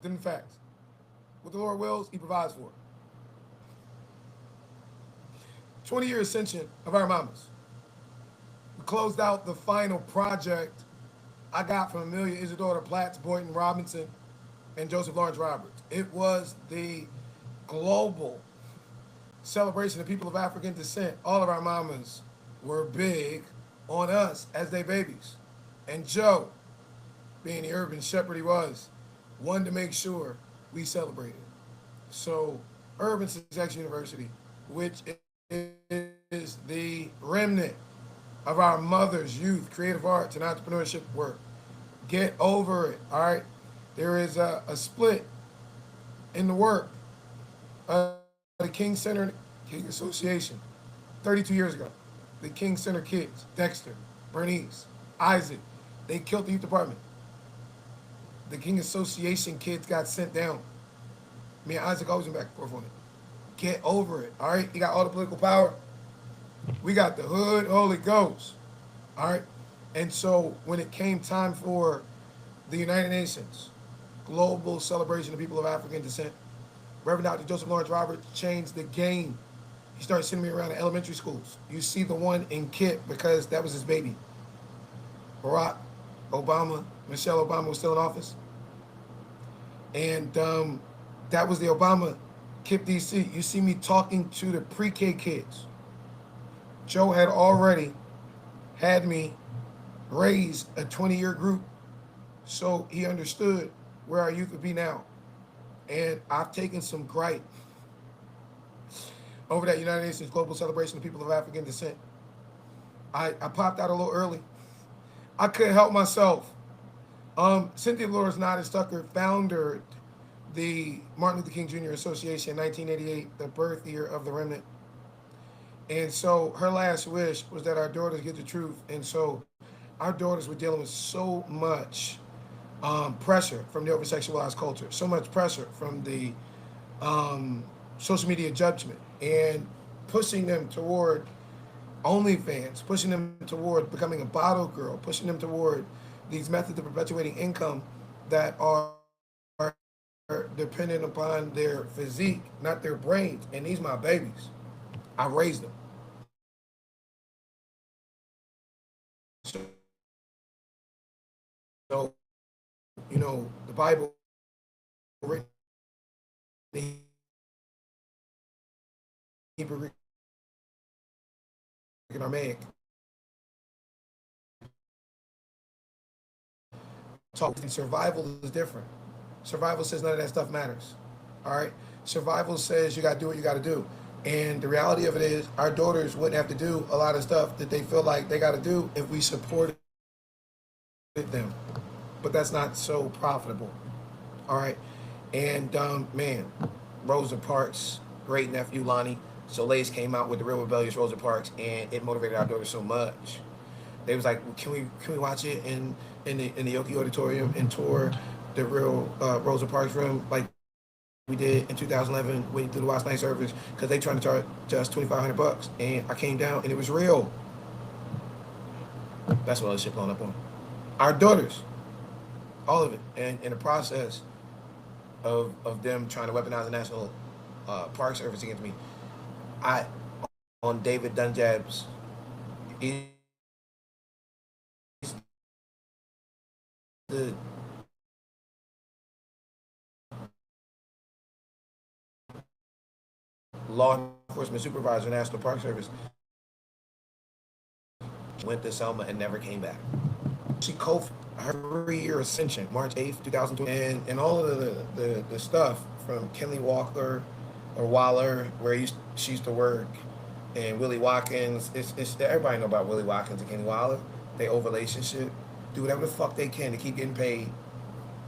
Than the facts. What the Lord wills, He provides for. 20-year ascension of our mamas. We closed out the final project I got from Amelia Isadora Platts, Boynton Robinson, and Joseph Lawrence Roberts. It was the global celebration of people of African descent. All of our mamas were big on us as they babies. And Joe, being the urban shepherd he was, wanted to make sure we celebrated. So, Urban Success University, which is the remnant of our mothers, youth, creative arts, and entrepreneurship work. Get over it, all right? There is a split in the work of the King Center King Association 32 years ago. The King Center kids, Dexter, Bernice, Isaac, they killed the youth department. The King Association kids got sent down. Me and Isaac always went back and forth on it. Get over it, all right? You got all the political power. We got the hood Holy Ghost, all right? And so when it came time for the United Nations global celebration of people of African descent, Reverend Dr. Joseph Lawrence Roberts changed the game. He started sending me around to elementary schools. You see the one in Kit because that was his baby. Barack Obama, Michelle Obama was still in office. And that was the Obama KIP DC. You see me talking to the pre-K kids. Joe had already had me raise a 20-year group, so he understood where our youth would be now. And I've taken some gripe over that United Nations Global Celebration of People of African Descent. I popped out a little early. I couldn't help myself. Cynthia Dolores Nodis Tucker founded the Martin Luther King Jr. Association in 1988, the birth year of the remnant. And so her last wish was that our daughters get the truth. And so our daughters were dealing with so much pressure from the over-sexualized culture, so much pressure from the social media judgment, and pushing them toward OnlyFans, pushing them toward becoming a bottle girl, pushing them toward these methods of perpetuating income that are dependent upon their physique, not their brains. And these my babies. I raised them. So, you know, the Bible written in Hebrew, Greek, and Aramaic talk. Survival is different. Survival says none of that stuff matters. All right? Survival says you got to do what you got to do. And the reality of it is our daughters wouldn't have to do a lot of stuff that they feel like they got to do if we supported them. But that's not so profitable. All right? And, man, Rosa Parks, great nephew Lonnie Solis came out with the Real Rebellious Rosa Parks, and it motivated our daughters so much. They was like, can we watch it in the Yoki Auditorium and tour the Real Rosa Parks room like we did in 2011 when we did the last night service, because they trying to charge just $2,500, and I came down and it was real. That's what all this shit blowing up on. Our daughters, all of it, and in the process of them trying to weaponize the National Park Service against me, I on David Dunjab's the law enforcement supervisor, National Park Service, went to Selma and never came back. She co her 3-year ascension, March 8th, 2020, and all of the stuff from Kenley Walker or Waller, where she used to work, and Willie Watkins. It's everybody know about Willie Watkins and Kenny Waller. They old relationship. Do whatever the fuck they can to keep getting paid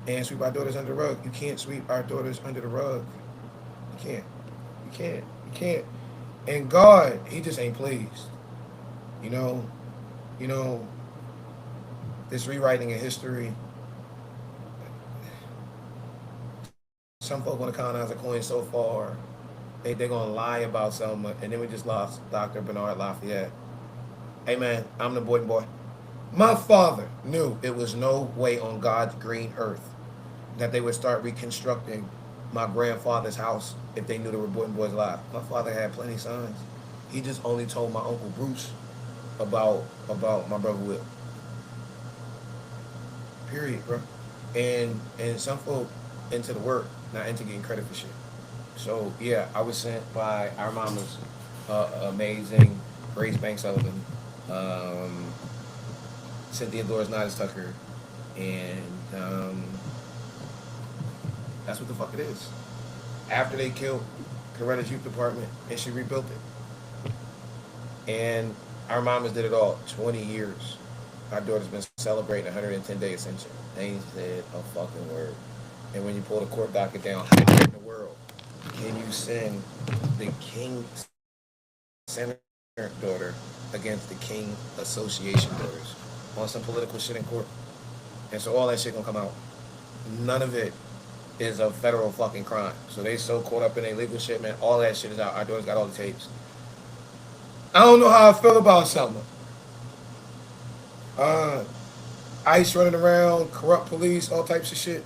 and sweep our daughters under the rug. You can't sweep our daughters under the rug. You can't. And God, He just ain't pleased. You know, this rewriting of history. Some folk want to colonize a coin so far, they're going to lie about Selma, and then we just lost Dr. Bernard Lafayette. Hey man, I'm the Boynton boy. My father knew it was no way on God's green earth that they would start reconstructing my grandfather's house if they knew there were Boynton boys alive. My father had plenty of signs. He just only told my uncle Bruce about my brother Will. Period, bro. And some folk into the work, not into getting credit for shit. So yeah, I was sent by our mama's amazing Grace Banks Sullivan, um, Cynthia Doris Nodis Tucker, and that's what the fuck it is. After they killed Coretta's youth department, and she rebuilt it, and our mamas did it all. 20 years. Our daughter's been celebrating 110-day ascension. They ain't said a fucking word. And when you pull the court docket down, how in the world can you send the King Senator daughter against the King Association daughters on some political shit in court? And so all that shit gonna come out. None of it is a federal fucking crime. So they so caught up in their legal shit, man. All that shit is out. Our daughter's got all the tapes. I don't know how I feel about Selma. Uh, ICE running around, corrupt police, all types of shit.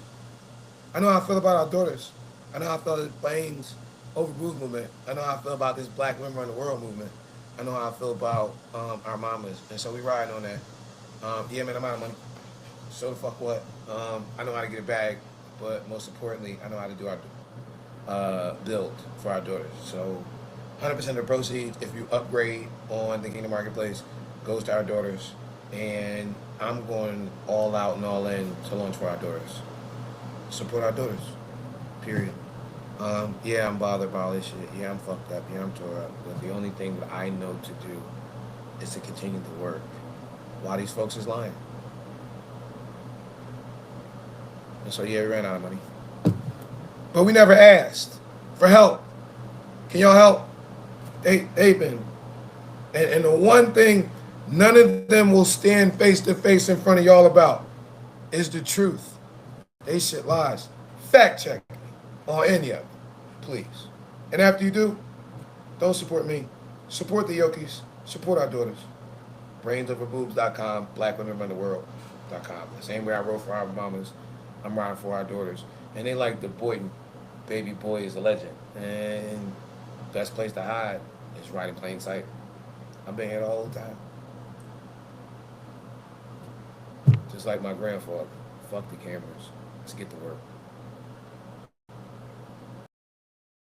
I know how I feel about our daughters. I know how I feel about the Plains Over Blues movement. I know how I feel about this Black Women Run the World movement. I know how I feel about our mamas. And so we riding on that. Yeah, man, I'm out of money. So the fuck what? I know how to get a bag, but most importantly, I know how to do our build for our daughters. So 100% of the proceeds, if you upgrade on the Kingdom Marketplace, goes to our daughters. And I'm going all out and all in to launch for our daughters. Support our daughters. Period. Yeah, I'm bothered by all this shit. Yeah, I'm fucked up. Yeah, I'm tore up. But the only thing that I know to do is to continue to work while these folks is lying. And so, yeah, we ran out of money. But we never asked for help. Can y'all help? They've been. And the one thing none of them will stand face to face in front of y'all about is the truth. They shit lies. Fact check on any of it, please. And after you do, don't support me. Support the Yokis. Support our daughters. BrainsOverBoobs.com, BlackWomenRunTheWorld.com. The same way I wrote for our mamas, I'm writing for our daughters. And they like the Boynton, baby boy is a legend. And best place to hide is right in plain sight. I've been here the whole time. Just like my grandfather. Fuck the cameras. Let's get to work.